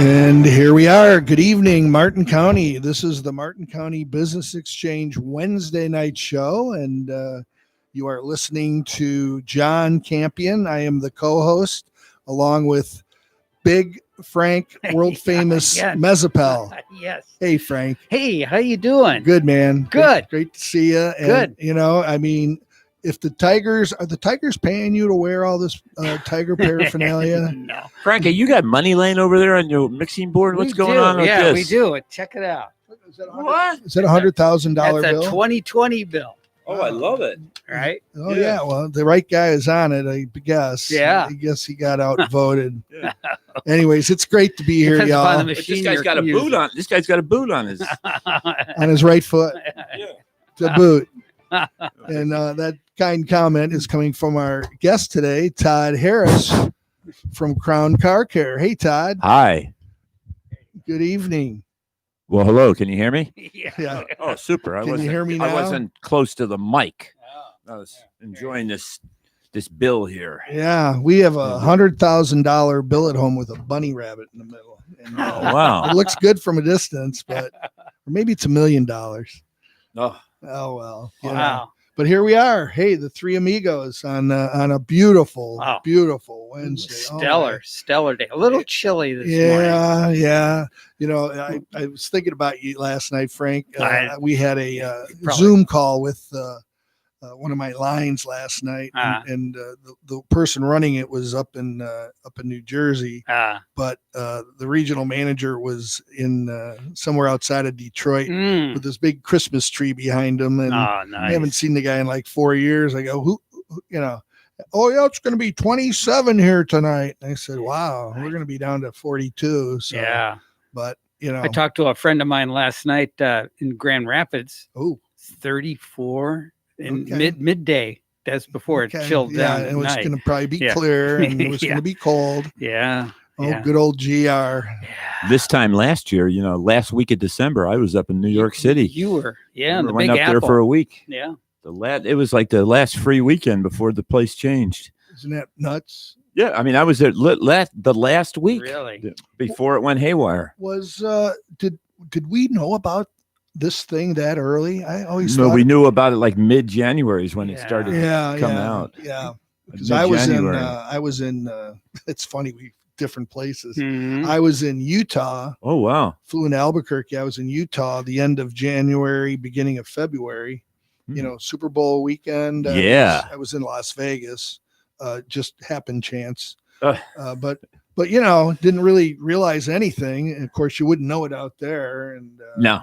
And here we are. Good evening, Martin County. This is the Martin County Business Exchange Wednesday night show, and you are listening to John Campion. I am the co-host, along with Big Frank, world famous Yes. Mezzapel. Yes. Hey, Frank. Hey, how you doing? Good, man. Good. Great to see you. And, Good. You know, I mean, if the Tigers are the Tigers paying you to wear all this Tiger paraphernalia? No. Frankie, you got money laying over there on your mixing board? What's going on with yeah, this? we do. Check it out. What? Is that $100,000 That's a bill? 2020 bill, Oh, I love it. right? Oh yeah, well, the right guy is on it, I guess. Yeah. I guess he got outvoted. Anyways, it's great to be here, Depends upon y'all. the But machine this guy's you're got a using. boot on. This guy's got a boot on his. On his right foot, Yeah. the boot. And that kind comment is coming from our guest today, Todd Harris from Crown Car Care. Hey, Todd. Hi. Good evening. Well, hello. Can you hear me? Yeah. Oh, super. Can you hear me now? I wasn't close to the mic. Oh, I was enjoying this bill here. Yeah, we have a $100,000 bill at home with a bunny rabbit in the middle. And, Oh, wow. it looks good from a distance, but or maybe it's $1 million. Oh, Oh well. you know. wow. But here we are. Hey, the three amigos on a beautiful, Wow. beautiful Wednesday. Oh, Stellar day. A little chilly this morning. yeah, yeah. You know, I was thinking about you last night, Frank. We had a Probably. Zoom call with one of my lines last night, and the person running it was up in New Jersey, but the regional manager was in somewhere outside of Detroit with this big Christmas tree behind him, and Oh, nice. I haven't seen the guy in like 4 years. I go, who you know? Oh yeah, it's going to be 27 here tonight. And I said, wow, we're going to be down to 42. So, Yeah. but you know, I talked to a friend of mine last night in Grand Rapids. oh, 34 in Okay. midday. That's before okay. it chilled yeah, down. and at it was night. going to probably be Yeah. clear, and it was Yeah. going to be cold. Yeah. Oh, Yeah. good old GR. this time last year, last week of December, I was up in New York City. You were. Yeah. In the went Big up there Apple. for a week. Yeah. It was like the last free weekend before the place changed. Isn't that nuts? Yeah, I mean, I was there the last week Really? before it went haywire. Was did we know about this thing that early? I always No, thought, we knew about it like mid-January is when it Yeah. started yeah, to come yeah, out. yeah. Because I was Mid-January. in it's funny, we different places. Mhm. I was in Utah, Oh, wow. flew into Albuquerque. I was in Utah the end of January, beginning of February. You know, Super Bowl weekend. Yeah. I was in Las Vegas. Just happened chance. Ugh. But you know, didn't really realize anything. And of course, you wouldn't know it out there. And No,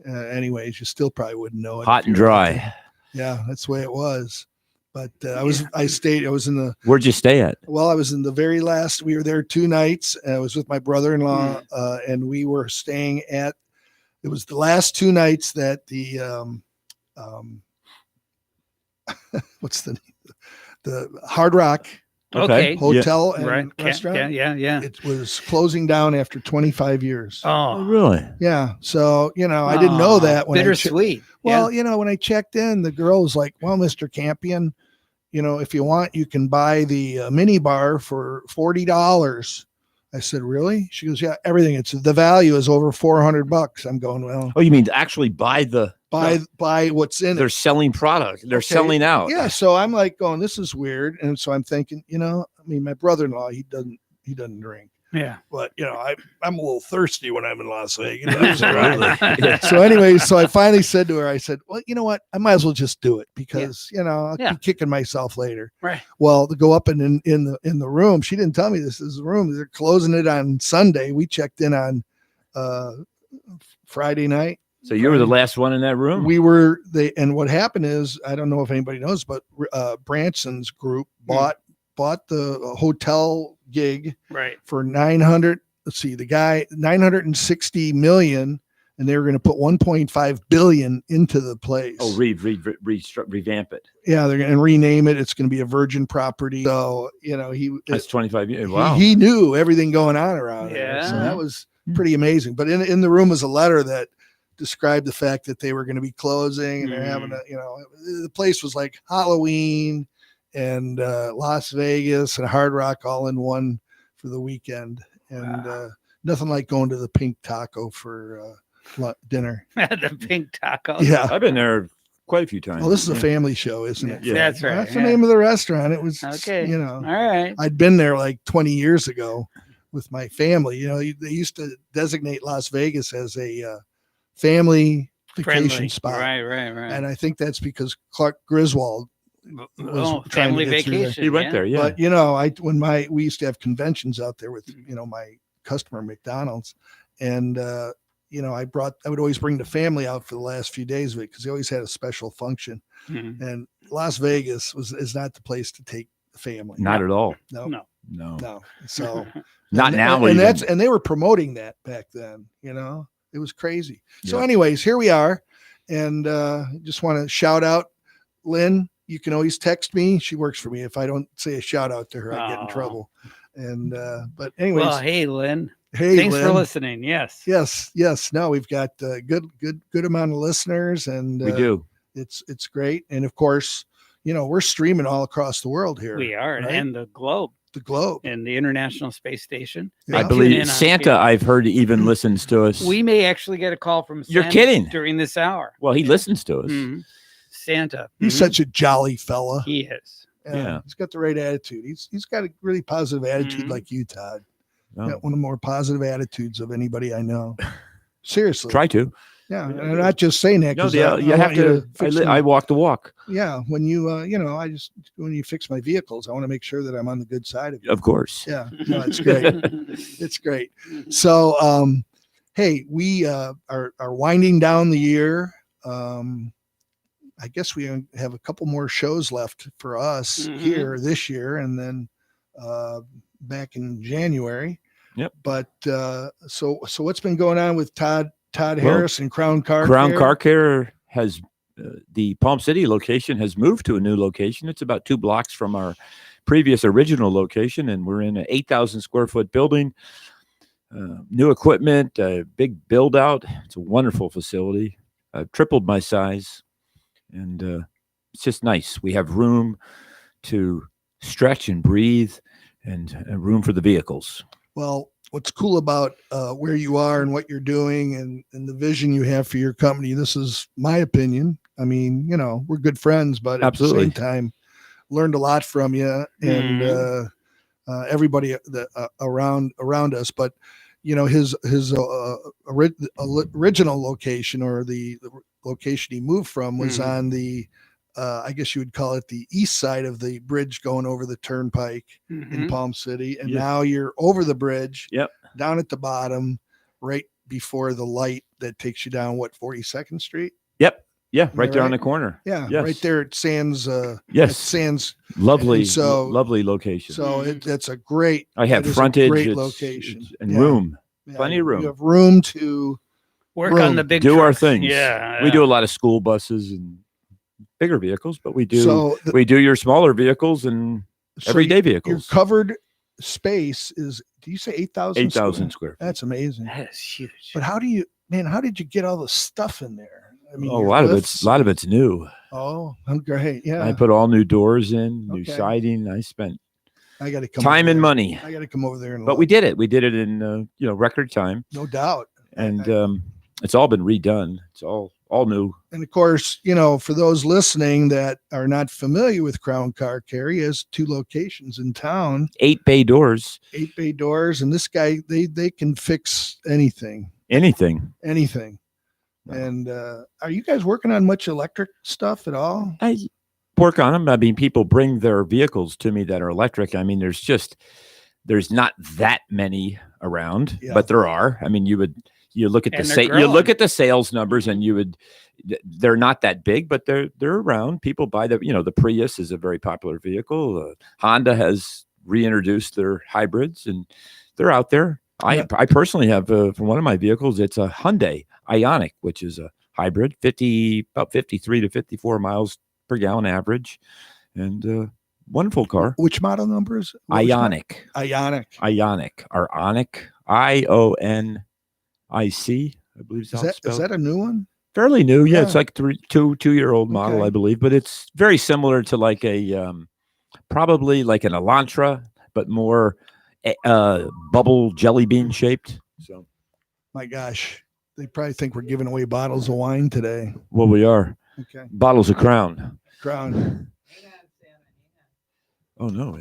anyways, you still probably wouldn't know it. hot if and you were out dry. there. Yeah, that's the way it was. But I was in the Where'd you stay at? Well, I was in the very last. We were there 2 nights. I was with my brother-in-law, and we were staying at. It was the last 2 nights that the what's the name? The Hard Rock Okay. Hotel and Right. restaurant. Yeah. It was closing down after 25 years. Oh, Oh, really? Yeah. So I didn't know that when bittersweet. Well, when I checked in, the girl was like, "Well, Mr. Campion, if you want, you can buy the mini bar for $40." I said, "Really?" She goes, "Yeah, everything. The value is over $400." I'm going, "Well, Oh, you mean actually buy buy what's in They're it." selling product. They're Okay. selling out. Yeah. So I'm like going, "This is weird." And so I'm thinking, my brother-in-law, he doesn't drink, Yeah. but I'm a little thirsty when I'm in Las Vegas. Absolutely. So anyway, so I finally said to her, I said, "Well, you know what? I might as well just do it because, I'll Yeah. be kicking myself later." Right. Well, to go up in the room, she didn't tell me this is the room. They're closing it on Sunday. We checked in on Friday night. So you were the last one in that room? And what happened is, I don't know if anybody knows, but Branson's group bought the hotel gig Right. for 960 million, and they were going to put 1.5 billion into the place. Oh, revamp it. Yeah, they're going to rename it. It's going to be a Virgin property. So That's 25 years. Wow. he knew everything going on around there. So Yeah. that was pretty amazing. But in the room was a letter that described the fact that they were going to be closing, and they're having the place was like Halloween and Las Vegas and Hard Rock all in one for the weekend. And nothing like going to the Pink Taco for dinner. The pink taco. Yeah. I've been there quite a few times. Well, this is a Yeah. family show, isn't it? Yeah. That's right. Well, that's yeah. the name of the restaurant. It was, Okay. you know, All right. I'd been there like 20 years ago with my family. You know, they used to designate Las Vegas as a family vacation Friendly. spot. Right. And I think that's because Clark Griswold was trying to family get through there. vacation. He went yeah. there, yeah. But, you know, we used to have conventions out there with, you know, my customer McDonald's. And, you know, I would always bring the family out for the last few days of it because they always had a special function. Mhm. And Las Vegas is not the place to take the family. Not at all. No. So Not and, now. And even. they were promoting that back then, you know, it was crazy. So Yeah. anyways, here we are. And just want to shout out Lynn. You can always text me. She works for me. If I don't say a shout out to her, I get in Aw. trouble. And but anyways, Well, hey, Lynn. hey, Thanks Lynn. for listening. Yes. Yes. No, we've got a good amount of listeners, and we do. It's great. And of course, you know, we're streaming all across the world here. We are. right? And the globe The globe. and the International Space Station. Yeah. I Tune in believe on Santa, Facebook. I've heard, even listens to us. We may actually get a call from Santa You're kidding. during this hour. Well, he listens to us. Mhm. Santa. He's Mhm. such a jolly fella. He is. Yeah. He's got the right attitude. He's got a really positive attitude Mhm. like you, Todd. Oh, Got one of the more positive attitudes of anybody I know. Seriously. try to. Yeah. And I'm not just saying that No, because you have to. I walk the walk. yeah. When you, you know, when you fix my vehicles, I want to make sure that I'm on the good side of it. Of course. Yeah. No, it's great. It's great. So, hey, we are winding down the year. I guess we have a couple more shows left for us Mhm. here this year, and then back in January. Yep. But so what's been going on with Todd Harris and Crown Car Crown Care? Car Care has the Palm City location has moved to a new location. It's about 2 blocks from our previous original location, and we're in an 8,000 square foot building. New equipment, big build out. It's a wonderful facility. I've tripled my size, and it's just nice. We have room to stretch and breathe, and room for the vehicles. Well, what's cool about where you are and what you're doing and the vision you have for your company, this is my opinion. I mean, you know, we're good friends, but at Absolutely. the same time, learned a lot from you and everybody around us. But you know, his original location, or the location he moved from, was on the I guess you would call it the east side of the bridge going over the turnpike in Mhm. Palm City. And Yes. now you're over the bridge, Yep. down at the bottom, right before the light that takes you down, 42nd Street? Yep. Yeah. I Right there on right? the corner. Yeah, Yes. right there at Sands. Yes. At Sands. Lovely. And so- lovely location. So that's a great. I have that is a frontage. great it's- location. it's- and Yeah. room. Yeah, plenty of room. You have room to. Work Room. on the big Do our trucks. things. Yeah. We do a lot of school buses and bigger vehicles, but we do So we do your smaller vehicles and everyday Your vehicles. covered space is. Do you say 8,000? 8,000 square. That's amazing. That is huge. But how did you get all the stuff in there? I mean, Oh, a your lot lifts- of it's new. Oh, I'm great. Yeah, I put all new doors in, new Okay. siding. I spent I got to come. time over and there. money, I got to come over there and. but look. we did it. We did it in record time, no doubt. and it's all been redone. It's all new. And of course, you know, for those listening that are not familiar with Crown Car Care, he has 2 locations in town, 8 bay doors, 8 bay doors, and this guy they can fix anything. anything. Wow. And are you guys working on much electric stuff at all? I work on them. I mean, people bring their vehicles to me that are electric. I mean, there's not that many around, Yeah. but there are. I mean, you look at And the they're you look growing. at the sales numbers, and they're not that big, but they're around. People buy the Prius is a very popular vehicle. Honda has reintroduced their hybrids, and they're out there. Yeah. I personally have for one of my vehicles, it's a Hyundai Ioniq, which is a hybrid, about 53 to 54 miles per gallon average, and wonderful car. Which model number is it? Which model? Ioniq, Ioniq. or Onic, IONIC, I believe Is how it's that spelled. is that a new one? Fairly new, yeah. It's Yeah. like 2-year-old model, Okay. I believe, but it's very similar to like a probably like an Elantra, but more bubble jelly bean shaped. So, My gosh, they probably think we're giving away bottles of wine today. well, we are Okay. bottles of Crown. Crown. Oh no,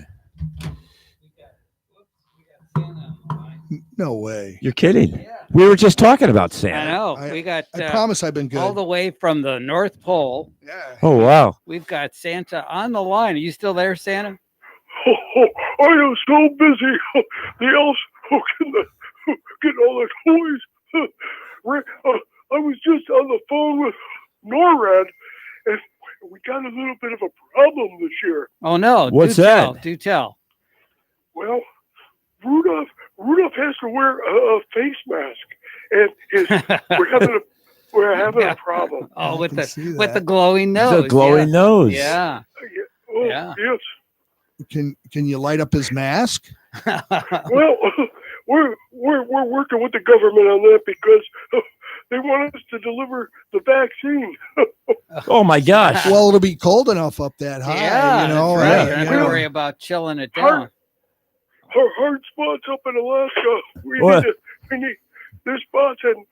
No way. you're kidding. We were just talking about Santa. I know. We got I promise I've been good. all the way from the North Pole. Yeah. Oh wow. We've got Santa on the line. Are you still there, Santa? I am so busy. The elves getting all the toys. I was just on the phone with NORAD, and we got a little bit of a problem this year. Oh no! What's do that? Do tell. Well, Rudolph has to wear a face mask, and we're having a problem. Oh, I with can see the that. glowing nose. The glowing nose. Yeah. Oh, Yeah. yes. Can you light up his mask? Well, we're working with the government on that because they want us to deliver the vaccine. Oh my gosh. Well, it'll be cold enough up that high. Yeah, You know. that's right. uh, You don't you have to know. worry about chilling it down. Hard spots up in Alaska. What? We need there's spots and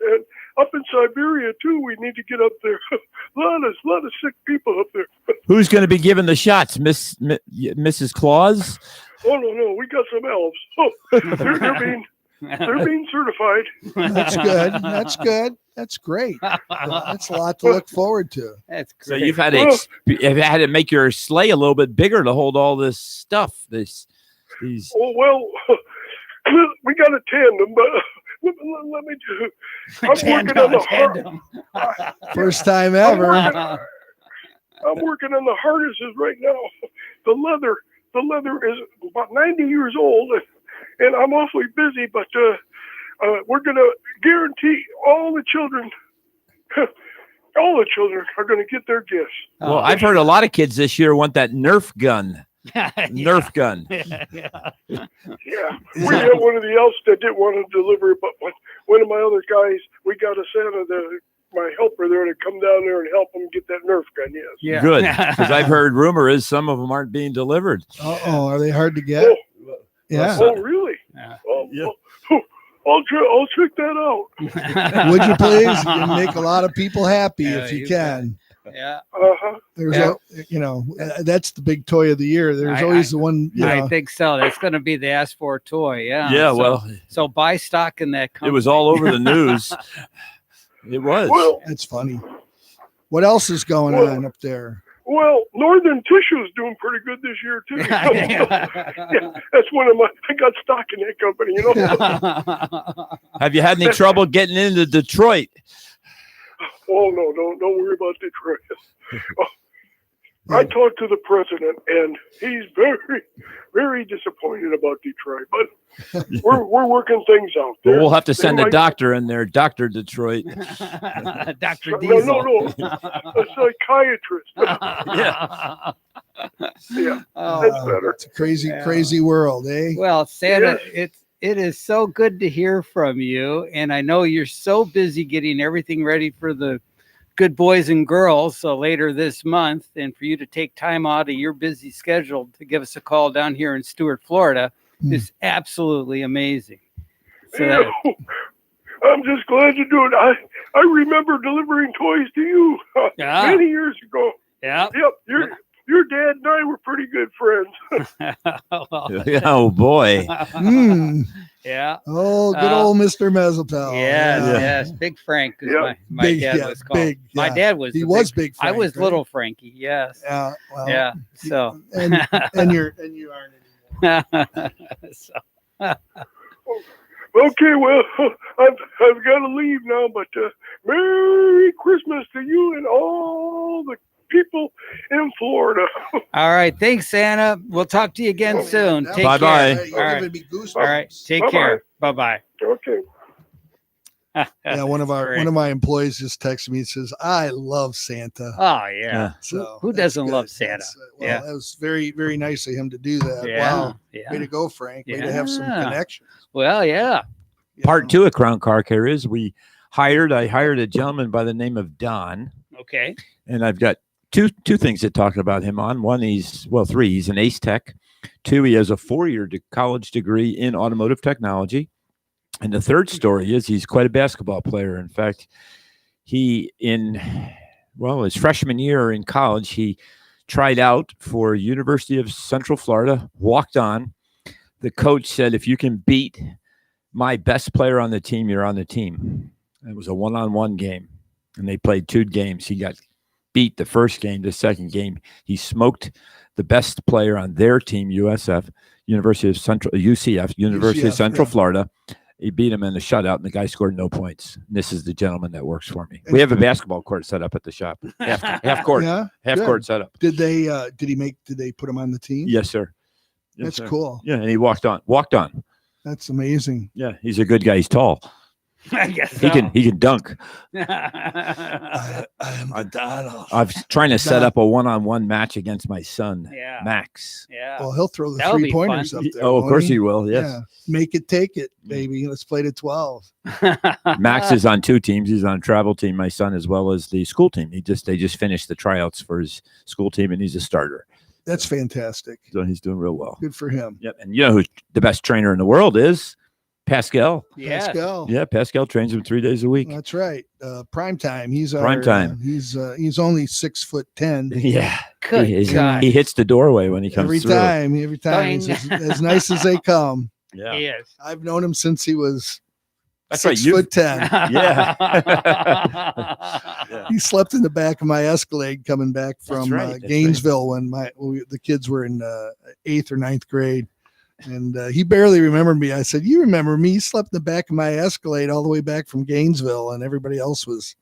up in Siberia too. We need to get up there. a lot of sick people up there. Who's going to be giving the shots, Mrs. Claus? Oh no, we got some elves. Oh, they're being certified. That's good. That's good. That's great. That's a lot to look forward to. That's So great. you've had to make your sleigh a little bit bigger to hold all this stuff. These. Oh well, we got a tandem, but let me do. I'm working on the Tandem. First time ever. I'm working on the harnesses right now. The leather is about 90 years old, and I'm awfully busy. But we're gonna guarantee all the children are gonna get their gifts. Well, I've heard a lot of kids this year want that Nerf gun. Nerf gun. Yeah, we had one of the elves that didn't want to deliver it, but one of my other guys, we got a Santa, my helper there, to come down there and help them get that Nerf gun. Yes. Yeah. Good, because I've heard rumor is some of them aren't being delivered. Oh, are they hard to get? Oh, Yeah. oh really? Yeah. Oh, Yeah. I'll check that out. Would you please? You can make a lot of people happy Yeah, if you you can. Yeah. Uh-huh. There's Yeah. that's the big toy of the year. There's always the one. I think so. That's going to be the asked for toy. Yeah. Yeah, So- well, So buy stock in that it company. was all over the news. It was. Well, That's funny. What else is going on up there? Well, Northern Tissue is doing pretty good this year too. Yeah, that's one of my. I got stock in that company. You know. Have you had any trouble getting into Detroit? Oh no, don't worry about Detroit. I talked to the president, and he's very, very disappointed about Detroit. But we're working things out. Well, we'll have to They send a might- doctor in there, Dr. Detroit. Dr. No, Diesel. a psychiatrist. Yeah. Yeah, Oh. that's better. It's a crazy, Yeah. crazy world, eh? Well, Santa, it is so good to hear from you, and I know you're so busy getting everything ready for the good boys and girls. So later this month, and for you to take time out of your busy schedule to give us a call down here in Stuart, Florida, is absolutely amazing. So that, I'm just glad you do it. I remember delivering toys to you Yeah. many years ago. yeah. Yep, your dad and I were pretty good friends. Oh, boy. Mm. Yeah. Oh, good old Mr. Mezzapel. Yes, Yeah. yes. Big Frank is Yeah. my Big, dad yeah, was called. big, My yeah. dad was He the was big. big. Frank, I was right? little Frankie. Yes. Yeah. Well, Yeah. So. And you aren't anymore. So, Okay, well, I've got to leave now, but Merry Christmas to you and all the people in Florida. all right. Thanks, Santa. We'll talk to you again soon. That Take was- Bye-bye. care. You're All right. giving me goosebumps. All right. Take Bye-bye. care. Bye bye. Okay. Yeah, one of Great. my employees just texted me and says, "I love Santa." Oh yeah. So Who that's doesn't good. love Santa? That's, Yeah. that was very, very nice of him to do that. Yeah. Wow, Yeah. way to go, Frank. Way to have some Yeah. connection. Well, yeah. You Part know? 2 of Crown Car Care is I hired a gentleman by the name of Don, Okay. and I've got two things to talk about him on. One, three. He's an ace tech. 2, he has a 4-year college degree in automotive technology. And the third story is he's quite a basketball player. In fact, his freshman year in college, he tried out for University of Central Florida, walked on. The coach said, if you can beat my best player on the team, you're on the team. It was a one-on-one game, and they played 2 games. He got beat the first game. The second game, he smoked the best player on their team, UCF, University of Central Florida. He beat him in the shutout, and the guy scored no points. And this is the gentleman that works for me. We have a basketball court set up at the shop, half court, court set up. Did they put him on the team? Yes, sir. Yes, That's sir. cool. Yeah, and he walked on. That's amazing. Yeah, he's a good guy. He's tall. I guess He can dunk. I'm Donald. I'm trying to set up a one-on-one match against my son, Yeah. Max. Yeah. Well, he'll throw the That'll be 3-pointers fun. up there. Oh, of won't course he will. Yes. Yeah. Make it, take it, baby. Let's play to 12. Max is on 2 teams. He's on a travel team, my son, as well as the school team. They just finished the tryouts for his school team, and he's a starter. That's fantastic. So he's doing real well. Good for him. Yep. And you know who the best trainer in the world is? Pascal. Yes. Pascal. Yeah, Pascal trains him 3 days a week. That's right. Prime time. He's Prime time. He's only 6'10". Yeah. Good God. He hits the doorway when he comes Every through. time. He's as nice as they come. Yeah. Yes. I've known him since he was That's right. 6'10". Yeah. He slept in the back of my Escalade coming back from right, Gainesville when the kids were in 8th or 9th grade. And he barely remembered me. I said, "You remember me?" He slept in the back of my Escalade all the way back from Gainesville, and everybody else was,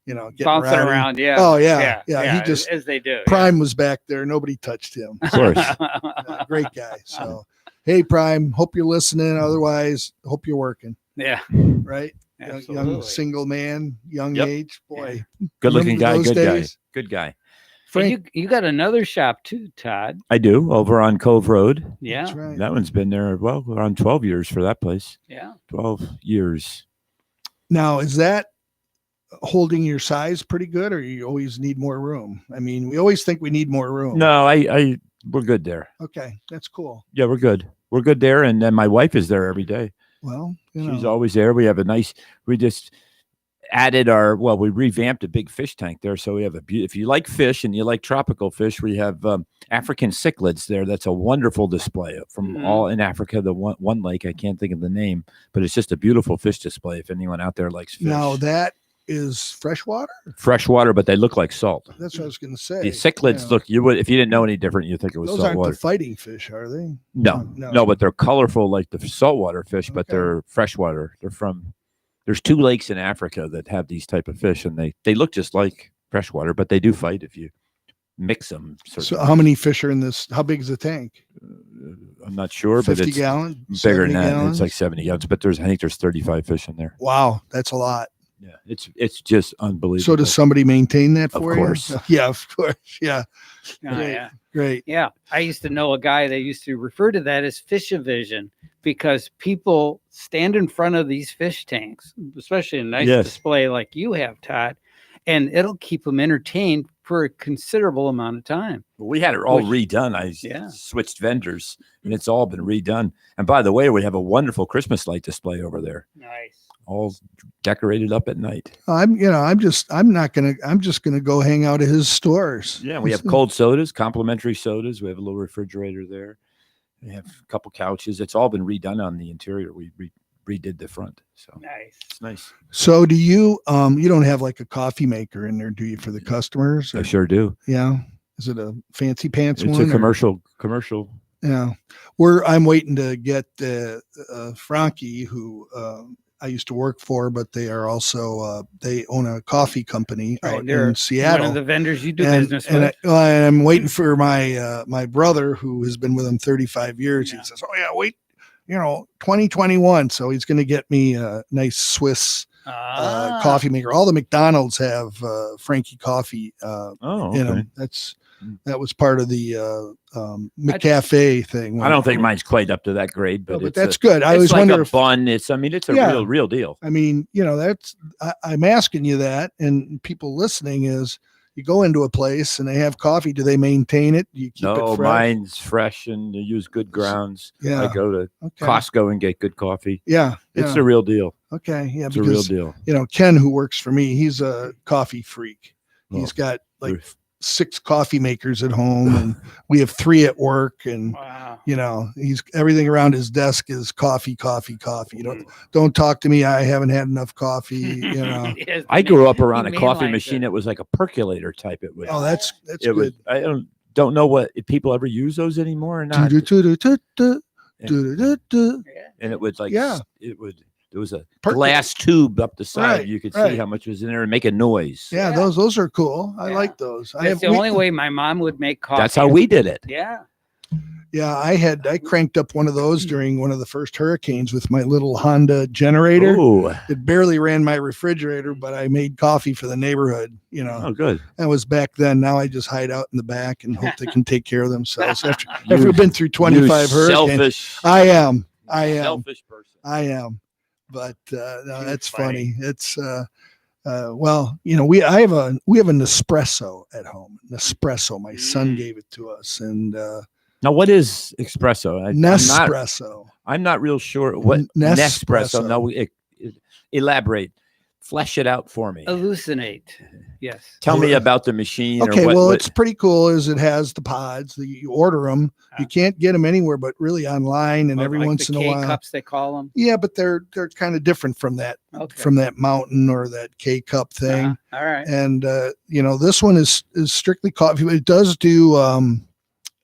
getting Bouncing around. Yeah. Oh yeah. He just as they do. Prime was back there. Nobody touched him. Of course. Great guy. So, hey, Prime, hope you're listening. Otherwise, hope you're working. Yeah. Right. Absolutely. Young single man, young Yep. age. Boy, Good looking Remember guy. those Good guy. days? Good guy. Frank. You got another shop too, Todd. I do, over on Cove Road. Yeah. That's right. That one's been there, around 12 years for that place. Yeah. 12 years. Now, is that holding your size pretty good, or you always need more room? I mean, we always think we need more room. No, we're good there. Okay, that's cool. Yeah, we're good. We're good there. And then my wife is there every day. Well, She's always there. We just added we revamped a big fish tank there. So we have if you like fish and you like tropical fish, we have African cichlids there. That's a wonderful display from all in Africa. The one lake, I can't think of the name, but it's just a beautiful fish display. If anyone out there likes fish. Now that is freshwater. Freshwater, but they look like salt. That's what I was going to say. The cichlids look. You would, if you didn't know any different, you'd think it was Those salt aren't water. the fighting fish, are they? No, but they're colorful like the saltwater fish, but Okay. they're freshwater. There's 2 lakes in Africa that have these type of fish, and they look just like freshwater, but they do fight if you mix them. So how many fish are in this? How big is the tank? I'm not sure, but 50 it's gallon? bigger 70 than that. gallons? It's like 70 gallons, but I think there's 35 fish in there. Wow, that's a lot. Yeah, it's just unbelievable. So does somebody maintain that Of for course. you? Yeah, of course. Yeah, Oh, Great. yeah. great. Yeah. I used to know a guy that used to refer to that as fish-o-vision because people stand in front of these fish tanks, especially a nice Yes. display like you have, Todd, and it'll keep them entertained for a considerable amount of time. We had it all redone. I switched vendors, and it's all been redone. And by the way, we have a wonderful Christmas light display over there, Nice. all decorated up at night. I'm just gonna go hang out at his stores. Yeah, we have cold sodas, complimentary sodas. We have a little refrigerator there. We have a couple couches. It's all been redone on the interior. We redid the front, so Nice. it's nice. So do you you don't have like a coffee maker in there, do you, for the customers? I Or- sure do. Yeah. Is it a fancy pants It's one? a or- commercial. Yeah. I'm waiting to get Frankie, who I used to work for, but they are also they own a coffee company Right, out they're in Seattle. One of the vendors you do and, business and with. I'm waiting for my my brother, who has been with him 35 years. Yeah. He says, "Oh yeah, wait, 2021." So he's going to get me a nice Swiss coffee maker. All the McDonald's have Frankie coffee Oh, in okay. them. That was part of the McCafe thing. I don't think mine's quite up to that grade, but, but it's that's good. I it's always like wonder a if bun. It's a Yeah. real deal. I mean, I'm asking you that, and people listening is, you go into a place and they have coffee. Do they maintain it? Do you keep No, it fresh? mine's fresh and they use good grounds. Yeah. I go to Okay. Costco and get good coffee. Yeah. It's yeah. the real deal. Okay. Yeah. It's a Because, real deal. you know, Ken, who works for me, he's a coffee freak. He's Oh, got like Ruth. 6 coffee makers at home, and we have 3 at work. And Wow. you know, he's everything around his desk is coffee. Don't talk to me. I haven't had enough coffee. You know. Yes, I grew up around he a coffee mainlines machine it. that was like a percolator type. It was. Oh, that's it good. was. I don't know what if people ever use those anymore or not. Do-do-do-do-do-do, Yeah. do-do-do-do. Yeah. And it would like Yeah. it would. There was a Percolate. glass tube up the side. Right, You could right. see how much was in there and make a noise. Yeah, Yeah. those are cool. I Yeah. like those. That's the only way my mom would make coffee. That's how we did it. Yeah. Yeah, I cranked up one of those during one of the first hurricanes with my little Honda generator. Oh, It barely ran my refrigerator, but I made coffee for the neighborhood. You know, oh, good. that was back then. Now I just hide out in the back and hope they can take care of themselves. After You- we've been through 25 you hurricanes, selfish. I am. Selfish person. I am. But no, You're that's funny. funny. It's well, you know, we have a Nespresso at home. Nespresso. My son gave it to us, and Now, what is espresso? Nespresso. I'm not real sure what Nespresso. Nespresso. No, elaborate, flesh it out for me. Hallucinate. Yes. Tell me about the machine. Okay, or what, well, what- it's pretty cool. Is it has the pods? You order them. You can't get them anywhere, but really online, and every Like once the in a while. K-cups, they call them. Yeah, but they're kind of different from that Okay. mountain or that K cup thing. All right. And you know, this one is strictly coffee. But it does do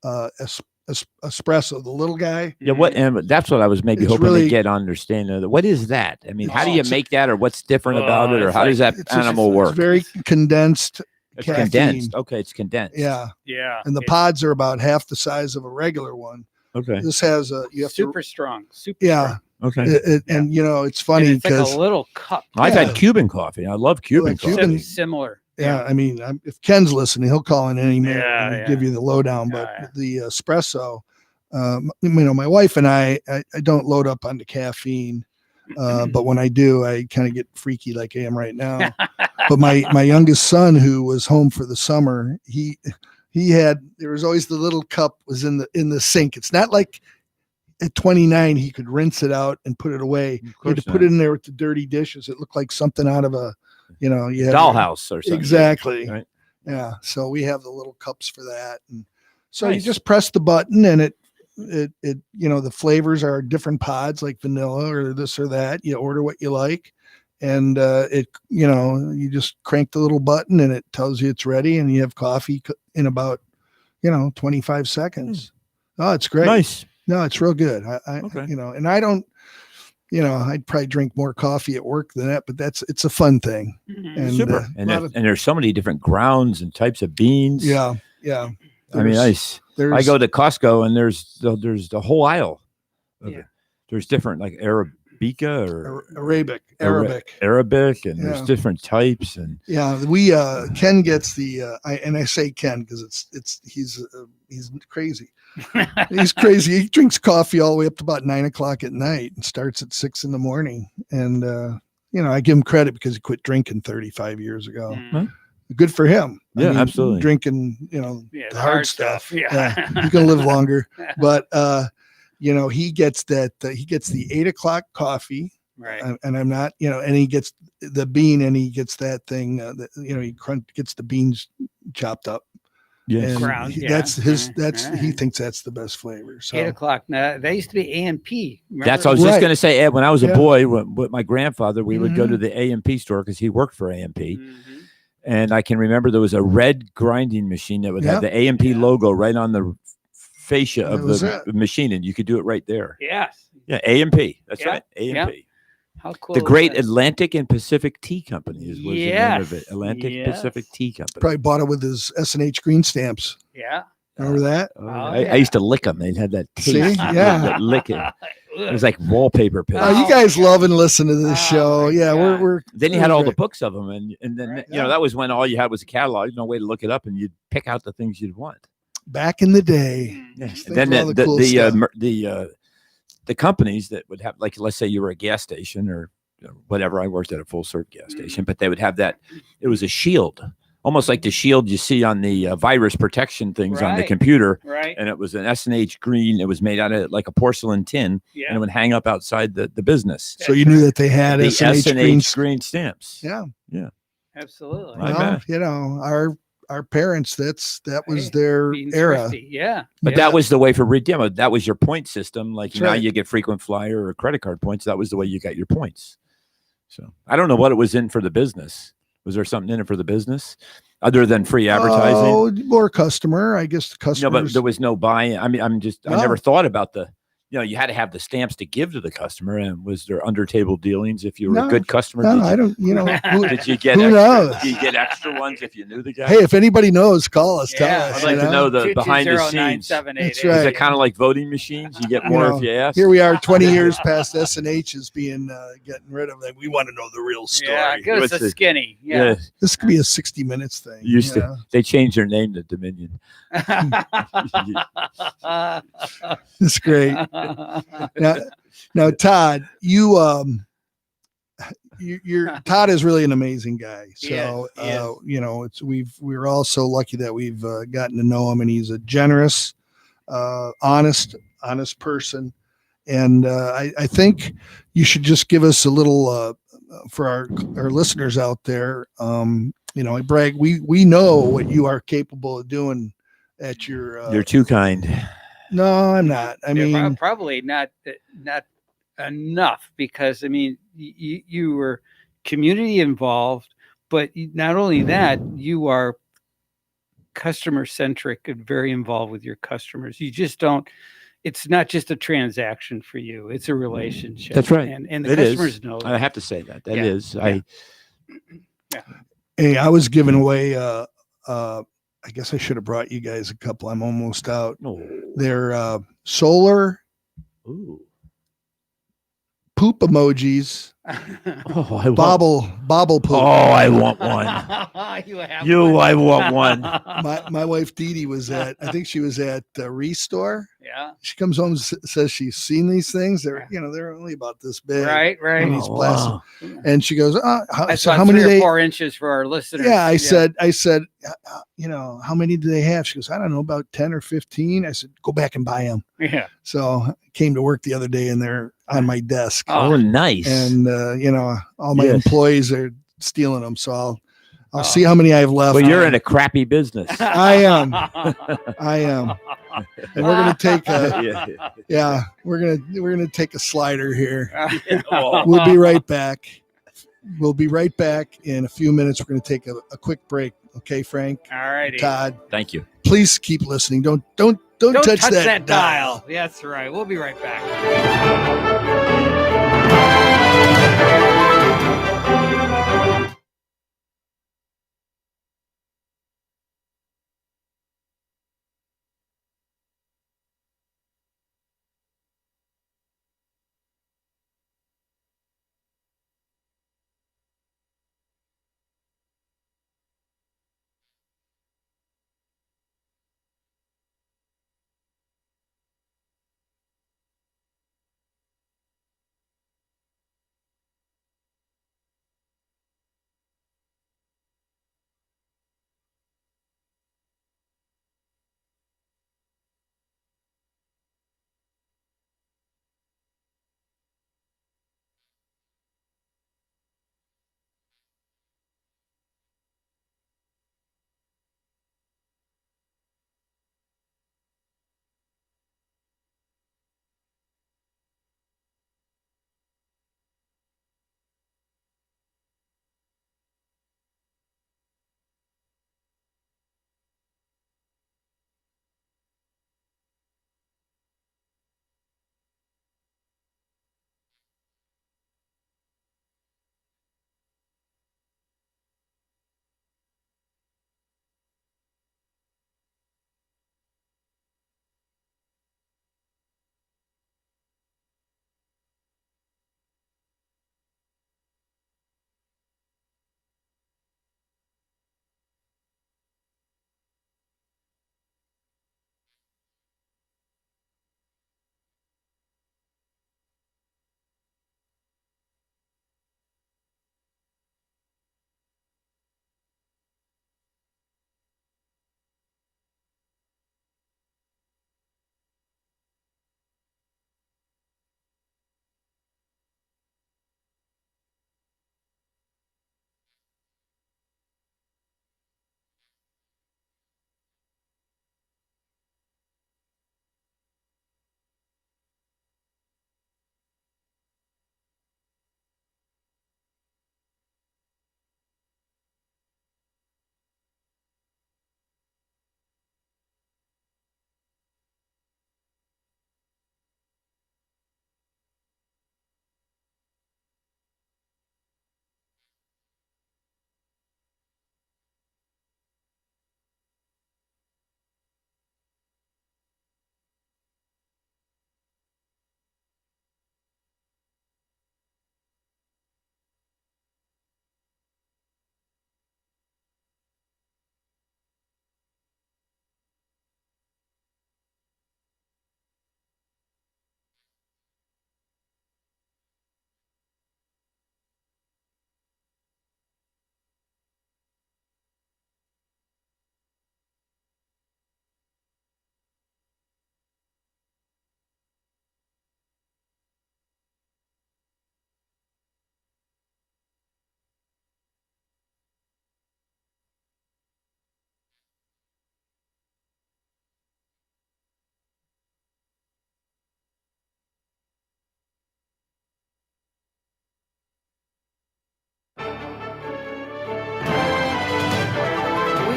espresso, the little guy. Yeah, what? And that's what I was maybe It's hoping really- to get understanding. What is that? I mean, how do you It's- make that, or what's different about it, or it's how does that It's just- animal work? It's very condensed. It's caffeine. condensed. Okay, it's condensed. Yeah, Yeah. and the pods are about half the size of a regular one. Okay. This has a you have super strong. Super yeah, strong. Okay. and you know it's And funny it's like because a little cup. I've yeah. had Cuban coffee. I love Cuban Like coffee. Cuban- Similar. yeah, I mean, if Ken's listening, he'll call in any minute Yeah, and yeah. give you the lowdown. But Yeah. the espresso, you know, my wife and I don't load up on the caffeine, but when I do, I kind of get freaky like I am right now. But my youngest son, who was home for the summer, there was always the little cup was in the sink. It's not like at 29 he could rinse it out and put it away. He had to put it in there with the dirty dishes. It looked like something out of a, you know, you had Dollhouse or something. exactly. Right. Yeah. So we have the little cups for that. And so Nice. you just press the button and it, you know, the flavors are different pods like vanilla or this or that. You order what you like. And you know, you just crank the little button and it tells you it's ready and you have coffee in about, you know, 25 seconds. Oh, it's great. Nice. No, it's real good. I Okay. you know, and I don't, you know, I'd probably drink more coffee at work than that, but it's a fun thing. Mhm. And Super. a lot of- And there's so many different grounds and types of beans. yeah. I mean, I go to Costco and there's the whole aisle. Of Yeah. it. There's different like Arabica or Arabic, Arabic, and there's Yeah. different types. And Yeah, we Ken gets the I say Ken because he's crazy. He's crazy. He drinks coffee all the way up to about 9 o'clock at night and starts at 6 a.m. And you know, I give him credit because he quit drinking 35 years ago. Mhm. Good for him. Yeah, absolutely. Drinking, you know, Yeah, the hard stuff. Yeah. He's gonna live longer. But you know, he gets that. He gets the 8 o'clock coffee. Right. And I'm not, you know, and he gets the bean and he gets that thing, you know, he gets the beans chopped up. yes. And Ground, yeah. that's his, Right, that's, he right. thinks that's the best flavor. So 8 o'clock. Now, they used to be A&P. That's what I was just Right. going to say, Ed. When I was a Yeah. boy, with my grandfather, we would go Mhm. to the A&P store because he worked for A&P. Mhm. And I can remember there was a red grinding machine that would have Yep. the A&P Yeah. logo right on the fascia That of was the machine, and you could do it right there. Yes. Yeah, A&P. That's Yeah, right, A&P. How cool The is Great that? Atlantic and Pacific Tea Company was the name of it. Yes, Atlantic yes. Pacific Tea Company. probably bought it with his S&H green stamps. Yeah. Remember that? Oh, Oh, I yeah. used to lick them. They had that See? taste. Yeah. That licking. It was like wallpaper paste. Oh, you guys love and listen to this Oh, show. my Yeah, God. we're Then you had all the great. books of them, and then Right. you know that was when all you had was a catalog. No way to look it up, and you'd pick out the things you'd want. back in the day. Yes. And then of all the cool stuff. the companies that would have, like, let's say you were a gas station or whatever. I worked at a full serve gas station, but they would have that. It was a shield almost like the shield you see on the virus protection things on the Right. computer. Right. And it was an S&H green. It was made out of like a porcelain tin, and Yeah. it would hang up outside the business. So you knew that they had The S&H S&H green. green stamps. Yeah. Absolutely. Right. Well, bet. you know, our parents, that was Hey, their being era. thrifty. Yeah. But that was the way for redeem. That was your point system. Like That's now right. you get frequent flyer or credit card points. That was the way you got your points. So I don't know what it was in for the business. Was there something in it for the business other than free advertising? Oh, more customer. I guess the No, customers. but there was no buy-in. I mean, I never No. thought about you had to have the stamps to give to the customer. And was there under table dealings if you were No. a good customer? No, Did I you, don't. You know, who, did you get who extra? knows? Did you get extra ones if you knew the guy? hey, if anybody knows, call us. Tell Yeah. us. I'd like you to know the behind the scenes. That's Is right. it kind of like voting machines? You get You more know, if you ask. Here we are, 20 years past S&H is being getting rid of them. We want to know the real story. Yeah. Give us What's a the- skinny. Yeah. Yeah. This could be a 60 minutes thing. Used you to. know? They changed their name to Dominion. It's great. Now, Todd, you're Todd is really an amazing guy. So, He is. you know, we're all so lucky that we've gotten to know him, and he's a generous, honest person. And I think you should just give us a little for our listeners out there. You know, brag. We know what you are capable of doing at your. You're too kind. No, I'm not. I mean, probably not enough, because I mean, you were community involved, but not only that, you are customer centric and very involved with your customers. You just don't. It's not just a transaction for you; it's a relationship. That's right. And the It is. customers know. I have to say that. That Yeah. is. Yeah. hey, I was giving away. I guess I should have brought you guys a couple. I'm almost out. Oh. They're solar Ooh. poop emojis. Oh, I want. Bobble poop. Oh, I want one. I want one. My wife Dee Dee was at. I think she was at Restore. Yeah. She comes home and says she's seen these things. They're only about this big. Right. Right. And he's Oh, plastic. wow. And she goes, That's so about how many 3 or they? 4 inches for our listeners. Yeah, I said, you know, how many do they have? She goes, I don't know, about 10 or 15. I said, go back and buy them. Yeah. So I came to work the other day and they're on my desk. Oh, nice. And you know, all my Yes. employees are stealing them. So I'll Oh. see how many I have left. Well, you're in a crappy business. I am. And we're gonna take we're gonna take a slider here. Oh. We'll be right back. We'll be right back in a few minutes. We're gonna take a quick break. Okay, Frank, All righty. Todd, Thank you. please keep listening. Don't Don't touch that dial. Yeah, that's right. We'll be right back.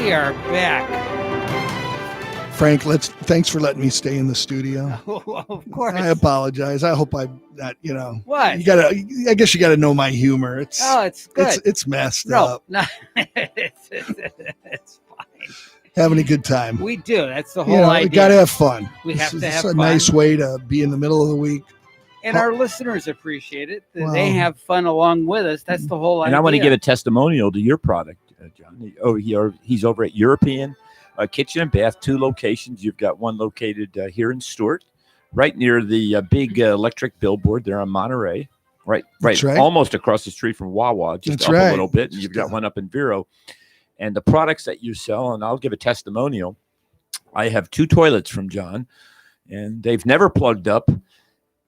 We are back. Frank, thanks for letting me stay in the studio. Of course. I apologize. I hope I'm not, What? I guess you gotta know my humor. It's good. it's messed No, up. no. It's fine. Having a good time. We do. That's the whole idea. We gotta have fun. We have to have It's a fun. nice way to be in the middle of the week. And our listeners appreciate it. That Well, they have fun along with us. That's the whole idea. And I want to give a testimonial to your product, John. He's over at European Kitchen and Bath, 2 locations. You've got one located here in Stewart, right near the big electric billboard there on Monterey, right, almost across the street from Wawa, just That's up right. a little bit. And you've got one up in Vero. And the products that you sell, and I'll give a testimonial. I have 2 toilets from John, and they've never plugged up.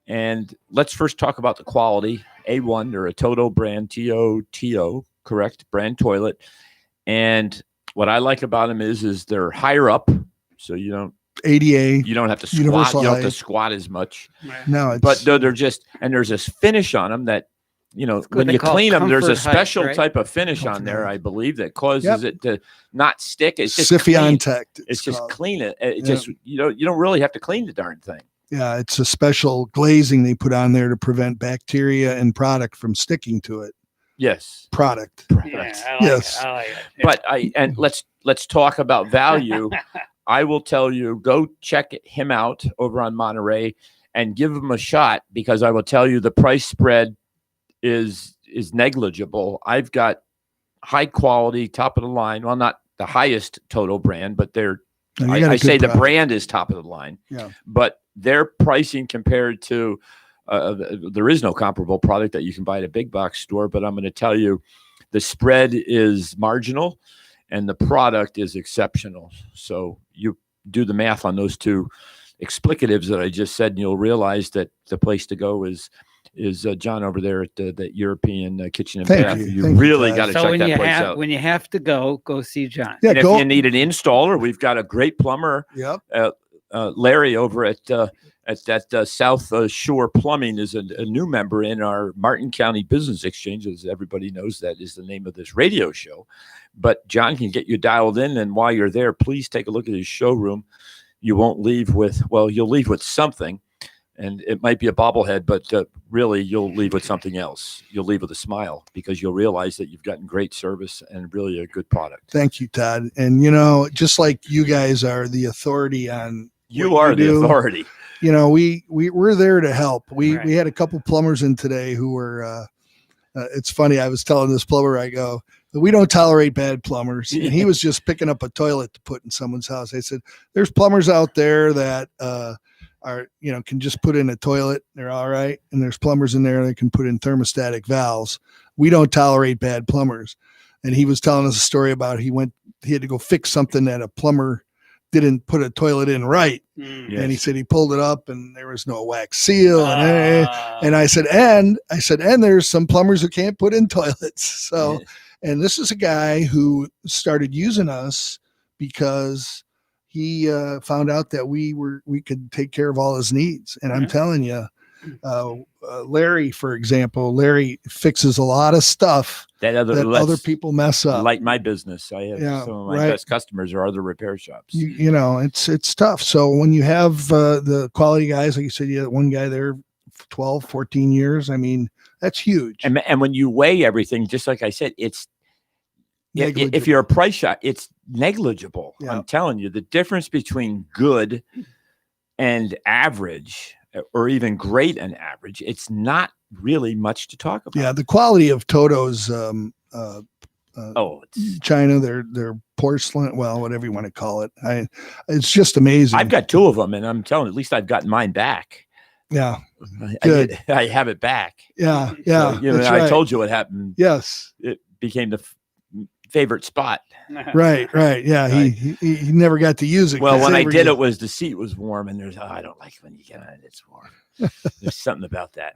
And let's first talk about the quality. A1, they're a Toto brand, T-O-T-O, correct, brand toilet. And what I like about them is they're higher up, so you don't ADA. You don't have to squat. Universal You don't have height. to squat as much. No, it's, But they're just, and there's this finish on them that, good. when They you call clean them, there's a comfort height, special right? type of finish on Comfort there, height. I believe, that causes it to not stick. It's just Siffion clean. Tech. It's just called. clean it. It Yeah. just you don't really have to clean the darn thing. Yeah, it's a special glazing they put on there to prevent bacteria and product from sticking to it. Yes. Product. Yeah, Correct. I like Yes. it. I like it. But let's talk about value. I will tell you, go check him out over on Monterey and give him a shot, because I will tell you the price spread is negligible. I've got high quality, top of the line. Well, not the highest Toto brand, but they're And you got a I good say the product. brand is top of the line. Yeah. But their pricing compared to there is no comparable product that you can buy at a big box store. But I'm going to tell you, the spread is marginal, and the product is exceptional. So you do the math on those 2 explicatives that I just said, and you'll realize that the place to go is John over there at the European Kitchen and Thank Bath. you. You Thank you, really Todd. got to So check when that you place have out. when you have to go see John. Yeah, And go. if you need an installer, we've got a great plumber, Yep. Larry over at that South Shore Plumbing is a new member in our Martin County Business Exchange. As everybody knows, that is the name of this radio show. But John can get you dialed in, and while you're there, please take a look at his showroom. You won't leave with, well, you'll leave with something, and it might be a bobblehead, but really you'll leave with something else. You'll leave with a smile, because you'll realize that you've gotten great service and really a good product. Thank you, Todd. And just like you guys are the authority on You what are the do, authority. we're there to help. We Right. had a couple plumbers in today who were it's funny, I was telling this plumber, I go, we don't tolerate bad plumbers. And he was just picking up a toilet to put in someone's house. I said, there's plumbers out there that are, can just put in a toilet. They're all right. And there's plumbers in there that can put in thermostatic valves. We don't tolerate bad plumbers. And he was telling us a story about he had to go fix something that a plumber didn't put a toilet in right. Yes. And he said he pulled it up and there was no wax seal. And I said, and there's some plumbers who can't put in toilets. So, and this is a guy who started using us because he found out that we could take care of all his needs. And I'm telling you, Larry, for example, Larry fixes a lot of stuff that other people mess up. Like my business, I have some of my best customers are other repair shops. It's tough. So when you have the quality guys, like you said, you had one guy there 12, 14 years. I mean, that's huge. And when you weigh everything, just like I said, it's if you're a price shop, it's negligible. Yeah. I'm telling you, the difference between good and average, or even great and average, it's not really much to talk about. Yeah, the quality of Toto's China, their porcelain, well, whatever you want to call it. It's just amazing. I've got 2 of them, and I'm telling you, at least I've gotten mine back. Yeah. I have it back. Yeah. So, I told you what happened. Yes. It became the favorite spot. Right. Yeah. Right. He never got to use it. Well, when I did it, was the seat was warm, and I don't like when you get on it, it's warm. There's something about that.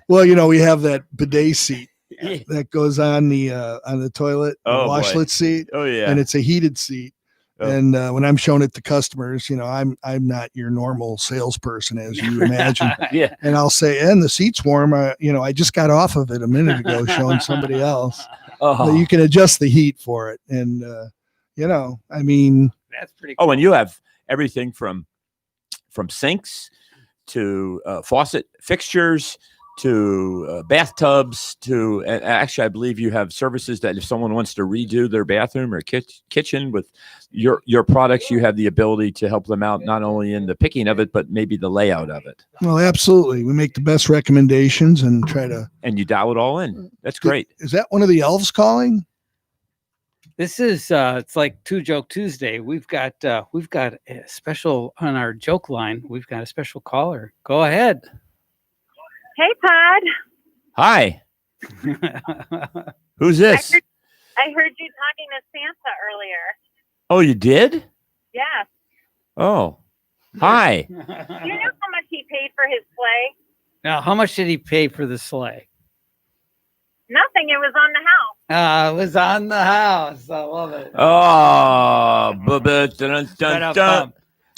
Well, we have that bidet seat that goes on the toilet, the washlet seat. Oh yeah. And it's a heated seat. Oh. And when I'm showing it to customers, I'm not your normal salesperson, as you imagine. Yeah. And I'll say, and the seat's warm. I just got off of it a minute ago showing somebody else. Oh. You can adjust the heat for it. And, I mean, That's pretty cool. Oh, and you have everything from sinks to faucet fixtures to bathtubs to actually, I believe you have services that if someone wants to redo their bathroom or kitchen with your products, you have the ability to help them out, not only in the picking of it, but maybe the layout of it. well, absolutely. We make the best recommendations and try to. And you dial it all in. That's great. Is that one of the elves calling? This is it's like Two Joke Tuesday. We've got a special on our joke line. We've got a special caller. Go ahead. Hey, Todd. Hi. Who's this? I heard you talking to Santa earlier. Oh, you did? Yes. Oh, hi. Do you know how much he paid for his sleigh? Now, how much did he pay for the sleigh? Nothing. It was on the house. It was on the house. I love it. Oh, dun, dun, dun.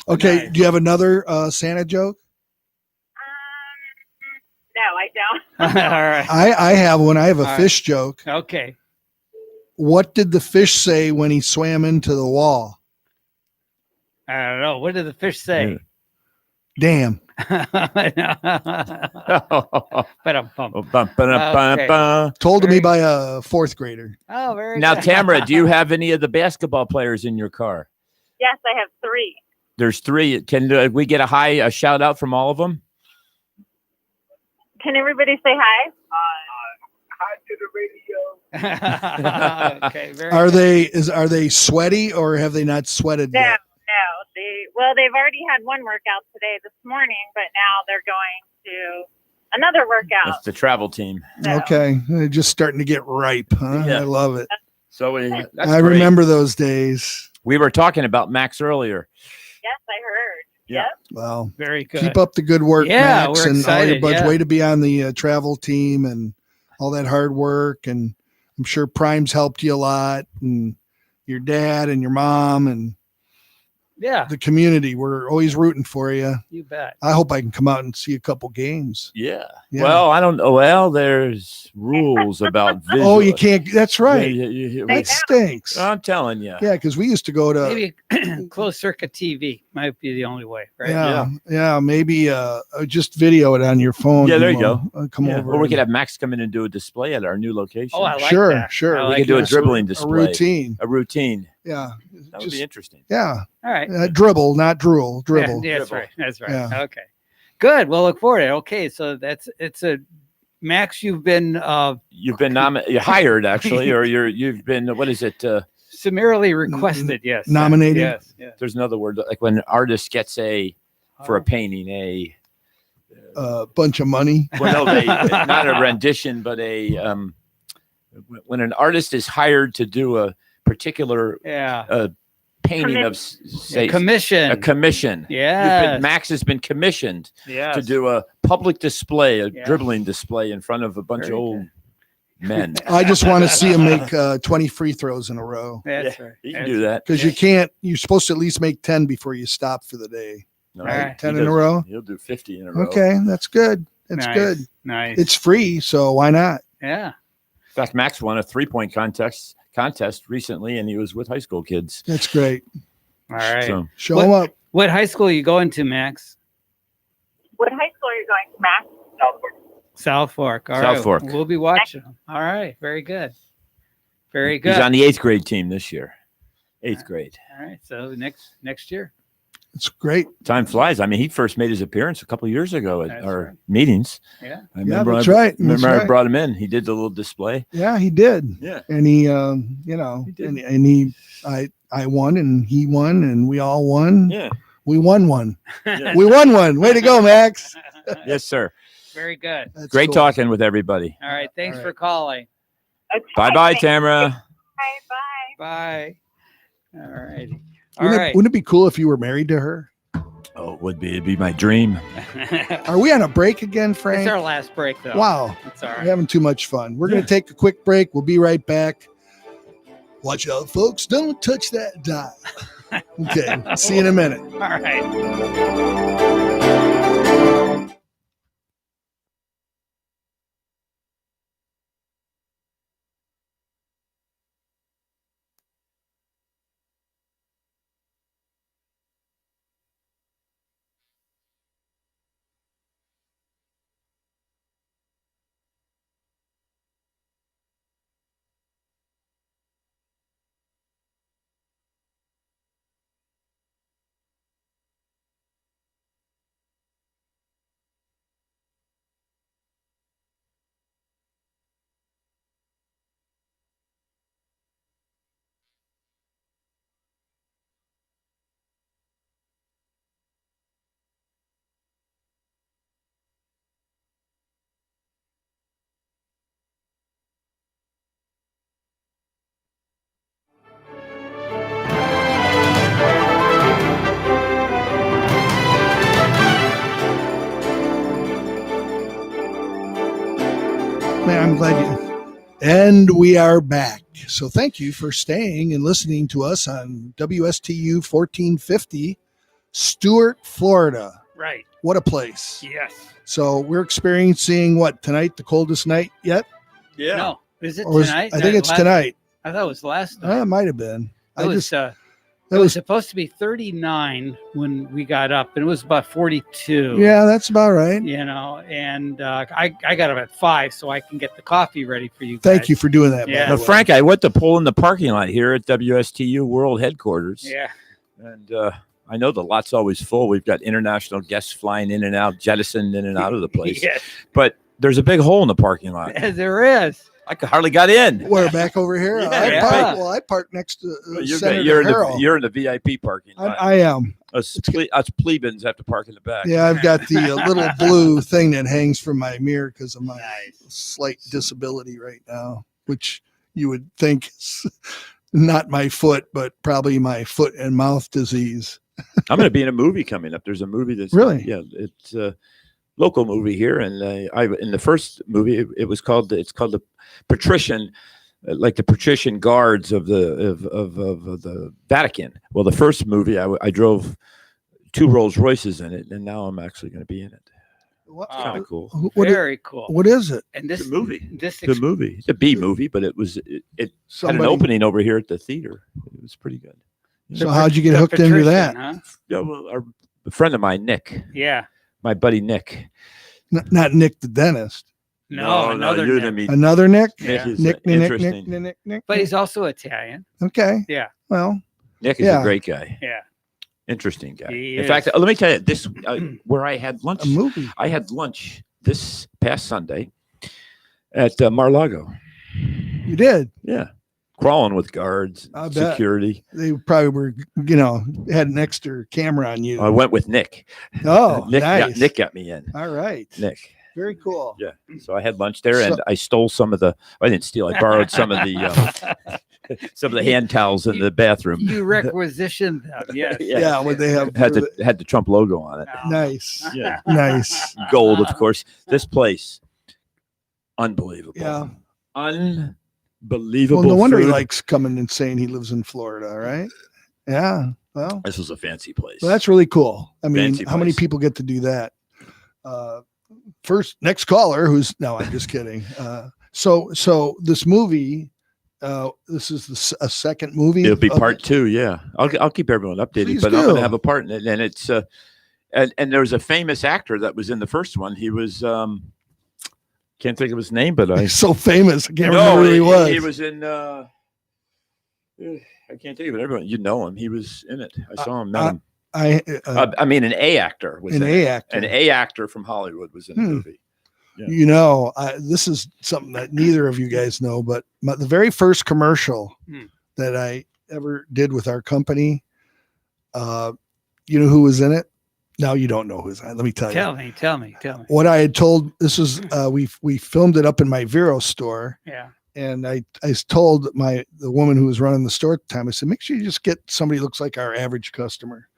Okay. Nice. Do you have another Santa joke? No, I don't. All right. I have one. I have a All right. fish joke. Okay. What did the fish say when he swam into the wall? I don't know. What did the fish say? Damn. Okay. Told to me Very- by a fourth grader. Oh, very Now, good. Tamara, do you have any of the basketball players in your car? Yes, I have 3. There's 3. Can we get a shout out from all of them? Can everybody say hi? Hi to the radio. Okay. Very Are good. they sweaty or have they not sweated No, yet? they've already had one workout today this morning, but now they're going to another workout. That's the travel team. So, Okay. They're just starting to get ripe, huh? Yeah. I love it. So that's I great. remember those days. We were talking about Max earlier. Yes, I heard. Yeah. Yep. Well, Very good. keep up the good work, Yeah, Max, we're and all your excited, buds. yeah. Way to be on the travel team and all that hard work. And I'm sure Prime's helped you a lot, and your dad and your mom and Yeah, the community. We're always rooting for you. you bet. I hope I can come out and see a couple games. Yeah. Yeah. Well, I don't know. Well, there's rules about visual. Oh, you can't. That's right. They It stinks. I'm telling you. Yeah, because we used to go to. Maybe closed circuit TV might be the only way, right? Yeah, maybe just video it on your phone. Yeah, there you Mo. Come Yeah. over. Or we and- could have Max come in and do a display at our new location. Oh, I like sure, that. sure. I we like could do a that. dribbling a display. routine. A routine. Yeah, That would Just- be interesting. yeah. All right. Dribble, not drool. Dribble. Yeah, that's Dribble. right. That's right. Yeah. Okay. Good. We'll look forward to it. Okay, so it's a Max. You've been You've been you're hired actually, or you've been what is it? summarily requested. Yes. Nominated? Yes. Yes. There's another word like when an artist gets for a painting a Bunch of money. well, no, not a rendition, but when an artist is hired to do a particular Yeah. painting of say Commission. a commission. Yeah. Max has been commissioned Yes. to do a public display, a Yeah. dribbling display in front of a bunch Very of old men. I just want to see him make 20 free throws in a row That's Yeah, right. You can That's do that. because you can't. You're supposed to at least make 10 before you stop for the day. No, All right. 10 in a row. He'll do 50 in a row. Okay, that's good. That's Nice. good. Nice. It's free, so why not? Yeah. In fact, Max won a 3-point contest recently, and he was with high school kids. That's great. All right. So Show What- him up. What high school are you going to, Max? What high school are you going to, Max? South Fork. All South right. Fork. We'll be watching them. All right. Very good. Very good. he's on the 8th grade team this year. 8th grade. All right. So next year. It's great. Time flies. I mean, he first made his appearance a couple of years ago at That's our right. meetings. Yeah. I remember. that's right. That's Remember, I right. brought him in. He did the little display. Yeah, he did. Yeah. And he, He did. I won and he won and we all won. Yeah. We won one. Yeah. We won one. Way to go, Max. Yes, sir. Very good. That's Great cool. talking with everybody. All right. Thanks All for right. calling. Okay, Bye-bye, thank Tamara. you. Bye. Bye. All righty. All right. Wouldn't it be cool if you were married to her? Oh, it would be. It'd be my dream. Are we on a break again, It's Frank? our last break, though. Wow. It's all We're right. having too much fun. We're going to take a quick break. We'll be right back. Watch out, folks. Don't touch that dial. Okay. See you in a minute. All right. Man, I'm glad you. And we are back. So thank you for staying and listening to us on WSTU 1450, Stuart, Florida. Right. What a place. Yes. So we're experiencing what tonight, the coldest night yet? Yeah. No. Is it Or tonight? I think it's tonight. I thought it was last night. It might have been. It was supposed to be 39 when we got up, and it was about 42. Yeah, that's about right. You know, and I got up at 5 so I can get the coffee ready for you. Thank guys. you for doing that. Yeah. by Now, the way. Frank, I went to pull in the parking lot here at WSTU World Headquarters. Yeah. And I know the lot's always full. We've got international guests flying in and out, jettisoned in and out of the place. Yes, But there's a big hole in the parking lot. there is. I hardly got in. We're back over here. Yeah. I park next to You're, Senator you're, in Harrell. you're in the VIP parking lot. I am. Us plebeians have to park in the back. Yeah, I've got the little blue thing that hangs from my mirror because of my Nice. slight disability right now, which you would think is not my foot, but probably my foot and mouth disease. I'm going to be in a movie coming up. There's a movie that's Really? Yeah, it's a local movie here, and I in the first movie it's called the Patrician, like the patrician guards of the Vatican. Well, the first movie I drove 2 Rolls Royces in it, and now I'm actually going to be in it. What, It's kind of cool. Very cool. what is it? And It's this a movie. This It's a movie. It's a B movie, but it had an Somebody- opening over here at the theater. It was pretty good. So how'd you get hooked into that? Huh? Yeah, well, a friend of mine, Nick, Yeah. my buddy Nick. Not Nick the dentist. No, another you Nick. didn't meet Another Nick? Nick. Yeah. Is Nick. interesting. But he's also Italian. Okay. Yeah. Well, Nick is Yeah. a great guy. Yeah. Interesting guy. He In is. fact, let me tell you this: where I had lunch. a movie. I had lunch this past Sunday at Mar-Lago. You did. Yeah, crawling with guards, I bet. security. They probably were, had an extra camera on you. I went with Nick. Oh, Nick nice. Nick got me in. All right. Nick. Very cool. Yeah. So I had lunch there, So- and I stole some of the. I didn't steal. I borrowed some of the hand towels in the bathroom. You requisitioned them. Yes. Yeah, what they have. had the Trump logo on it. Nice. Yeah. Nice. Gold, of course. This place, unbelievable. Yeah. Unbelievable. Well, no wonder he food. likes coming and saying he lives in Florida, right? Yeah. Well, This was a fancy place. that's really cool. I mean, Fancy how many place. people get to do that? Next caller, who's no, I'm just kidding. So this movie, this is a second movie. It'll be of part it? 2. Yeah, I'll keep everyone updated, Please but I'm going do. to have a part in it, and it's and there was a famous actor that was in the first one. He was can't think of his name, but I He's so famous. I can't remember who he was. He was in. I can't think of it. Everyone, you know him. He was in it. I saw him. Met him. I mean, an A actor was an in A it. actor. An A actor from Hollywood was in the movie. Yeah. This is something that neither of you guys know, but the very first commercial that I ever did with our company, you know who was in it? Now you don't know who's in it. Let me tell you. Tell me. What I had told, this was, we filmed it up in my Vero store. Yeah. And I told the woman who was running the store at the time, I said, make sure you just get somebody who looks like our average customer.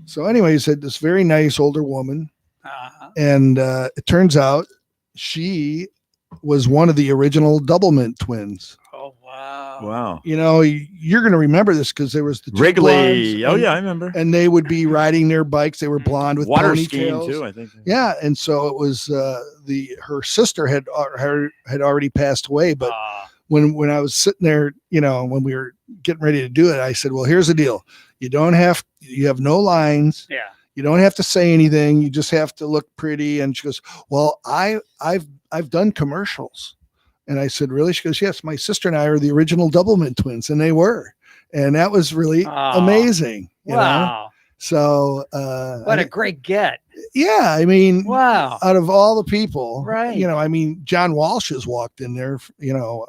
So anyways, I had this very nice older woman. And it turns out she was one of the original Doublemint twins. Oh, wow. Wow. You know, you're going to remember this because there was the two Wrigley. blondes, Oh and- yeah, I remember. and they would be riding their bikes. They were blonde with Water skiing ponytails. too, I think. Yeah, and so it was her sister had already passed away, but when I was sitting there, you know, when we were getting ready to do it, I said, "Well, here's the deal. You have no lines. Yeah. You don't have to say anything. You just have to look pretty." And she goes, "Well, I've done commercials." And I said, "Really?" She goes, "Yes, my sister and I are the original Doublemint twins," and they were, and that was really amazing. You know? Wow. So What a great get. yeah, I mean, Wow. out of all the people, Right. You know, I mean, John Walsh has walked in there, you know,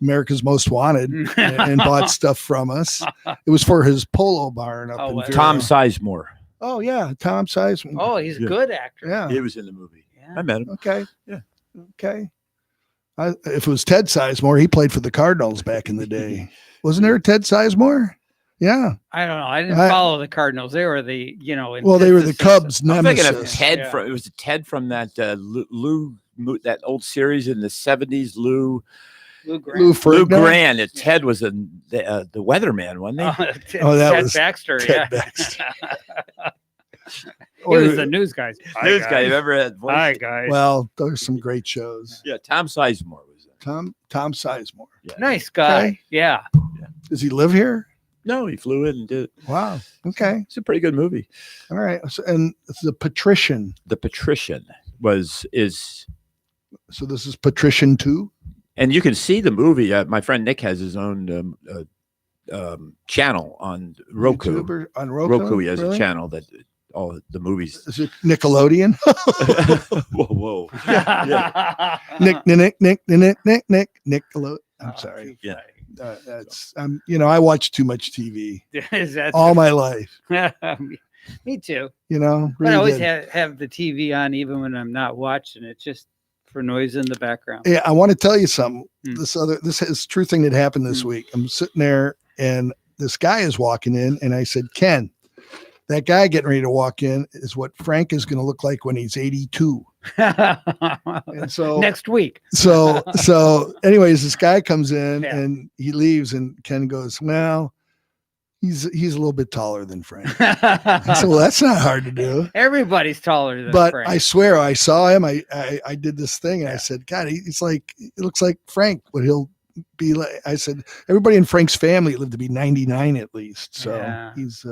America's Most Wanted, and bought stuff from us. It was for his polo barn up Oh, in wow. Vero. Tom Sizemore. Oh yeah, Tom Sizemore. Oh, he's a Yeah. good actor. yeah. He was in the movie. Yeah. I met him. Okay. Yeah. Okay. If it was Ted Sizemore, he played for the Cardinals back in the day. Wasn't there a Ted Sizemore? Yeah. I don't know. I didn't follow the Cardinals. They were the, you know, Well, they were the antithesis. Cubs I'm thinking of nemesis. Ted Yeah. from it was Ted from that Lou that old series in the 70s. Lou Lou Grant. Lou Lou Ferrigno? Grant. And Ted was the weatherman, wasn't he? Oh, that Ted was Baxter. Ted Yeah. Baxter. He was the news guys. News guy. You ever had voice? Hi guys. Well, there's some great shows. Yeah, Tom Sizemore was it. Tom Sizemore. Yeah. Nice guy. Okay. Yeah. Does he live here? No, he flew in and did it. Wow. Okay. It's a pretty good movie. All right. So, and the Patrician. The Patrician is, So this is Patrician 2. and you can see the movie. My friend Nick has his own channel on Roku. YouTube or on Roku. Roku, he has Really? a channel that all the movies. Is it Nickelodeon? Whoa. Nick. Nickelodeon. I'm Oh, sorry. Yeah. That's you know, I watch too much TV Is that all my life. Me too. You know, But I always did. have the TV on even when I'm not watching it, just for noise in the background. Yeah, I want to tell you something. Hmm. This is a true thing that happened this week. I'm sitting there and this guy is walking in, and I said, "Ken, that guy getting ready to walk in is what Frank is going to look like when he's 82." And so Next week. so anyways, this guy comes in Yeah. and he leaves, and Ken goes, "Well, he's a little bit taller than Frank." I said, "Well, that's not hard to do." Everybody's taller than But Frank. I swear, I saw him. I did this thing, and I said, "God, he's like, it looks like Frank, but he'll be like." I said, "Everybody in Frank's family lived to be 99 at least, so Yeah. he's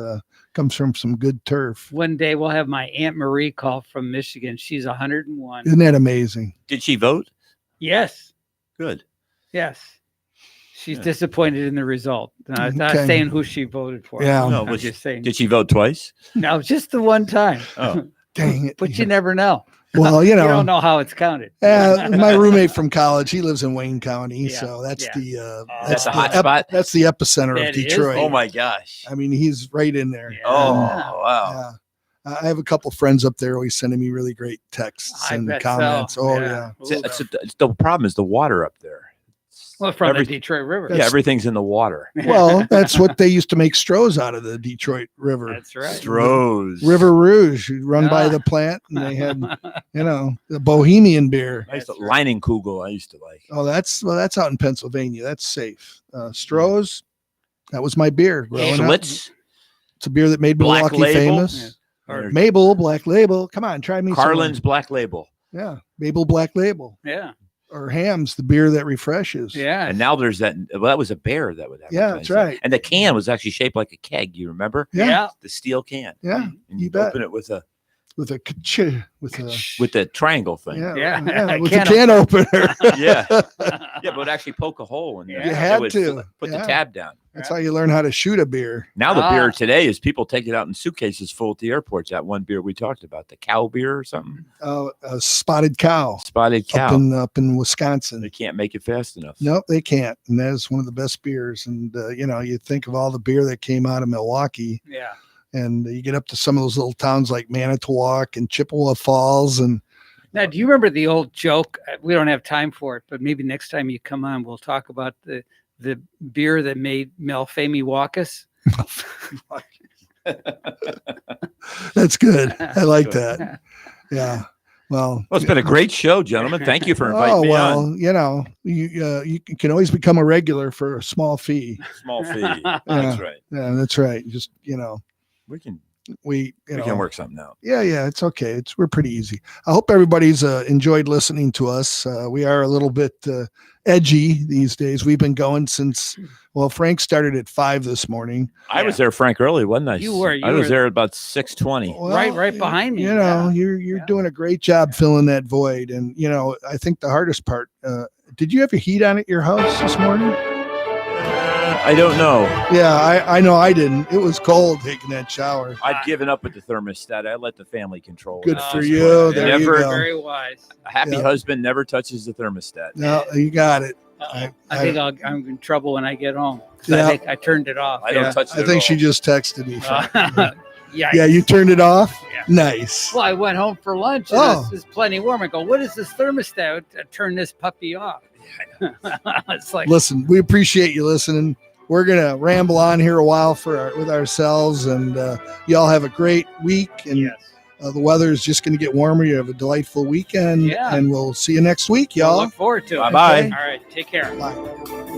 comes from some good turf." One day we'll have my Aunt Marie call from Michigan. She's 101. Isn't that amazing? Did she vote? Yes. Good. Yes. She's Yeah. disappointed in the result. I'm not Okay. saying who she voted for. Yeah. No, I'm was just saying. Did she vote twice? No, just the one time. Oh. Dang it! But you never know. Well, you You know, don't know how it's counted. my roommate from college, he lives in Wayne County, Yeah, so that's yeah. the That's a the hot spot? That's the epicenter That of is Detroit. the- Oh my gosh. I mean, he's right in there. Yeah. Oh wow. Yeah. I have a couple friends up there always sending me really great texts I and bet comments. so. Oh yeah. It's the problem is the water up there. Well, from Every- the Detroit River. Yeah, everything's in the water. Well, that's what they used to make Strohs out of, the Detroit River. That's right. Strohs. River Rouge, you'd run by Ah. the plant, and they had, you know, the Bohemian beer. I used to, That's right. Leinenkugel, I used to like. Oh, that's out in Pennsylvania. That's safe. Strohs, that was my beer growing up. Schlitz, It's a beer that made Black Milwaukee Label. famous. Or- Mabel Black Label. Come on, try me. some. Carlin's Black Label. Yeah, Mabel Black Label. Yeah. Or Ham's, the beer that refreshes. Yeah. And now there's that. Well, that was a bear that would have. Yeah, that's right. And the can was actually shaped like a keg. You remember? Yeah. The steel can. Yeah, And you you bet. open it with a with a ka-ch- with a with the triangle thing. yeah, Yeah. yeah, with Can a can opener. Yeah. Yeah, but it had poke a hole in You there. had It would to, put yeah. the tab down. That's how you learn how to shoot a beer. Now the Ah. beer today is people take it out in suitcases full at the airports. That one beer we talked about, the cow beer or something, A spotted cow spotted cow. up in Wisconsin. They can't make it fast enough. Nope, they can't. And that is one of the best beers. And you know, you think of all the beer that came out of Milwaukee, Yeah. and you get up to some of those little towns like Manitowoc and Chippewa Falls, and Now, do you remember the old joke? We don't have time for it, but maybe next time you come on, we'll talk about the beer that made Melfamy Walkus. that's good. I like that. Yeah. Well, Well, it's been a great show, gentlemen. Thank you for inviting me on. you know, you can always become a regular for a small fee. Small fee. That's right. Yeah, that's right. Just, We can we can work something out. Yeah, it's okay. We're pretty easy. I hope everybody's enjoyed listening to us. We are a little bit edgy these days. We've been going since, Frank started at 5 this morning. I was there, Frank, early, wasn't I? You were. I was there at about 6:20. Well, right behind me. You're doing a great job filling that void. And, I think the hardest part, did you have your heat on at your house this morning? I don't know. Yeah, I know I didn't. It was cold taking that shower. I've given up with the thermostat. I let the family control it. Good for you. There you go. Very wise. A happy husband never touches the thermostat. No, you got it. I think I'm in trouble when I get home. Yeah. I think I turned it off. I don't touch it I at think all. she just texted me. Yeah, You turned it off? Yeah. Nice. Well, I went home for lunch and Oh. it's plenty warm. I go, what is this thermostat? I turn this puppy off. It's like, Listen, we appreciate you listening. We're going to ramble on here a while with ourselves, and y'all have a great week. And yes. the weather is just going to get warmer. You have a delightful weekend, Yeah. and we'll see you next week, y'all. Look forward to it. Bye-bye. All right. Take care. Bye.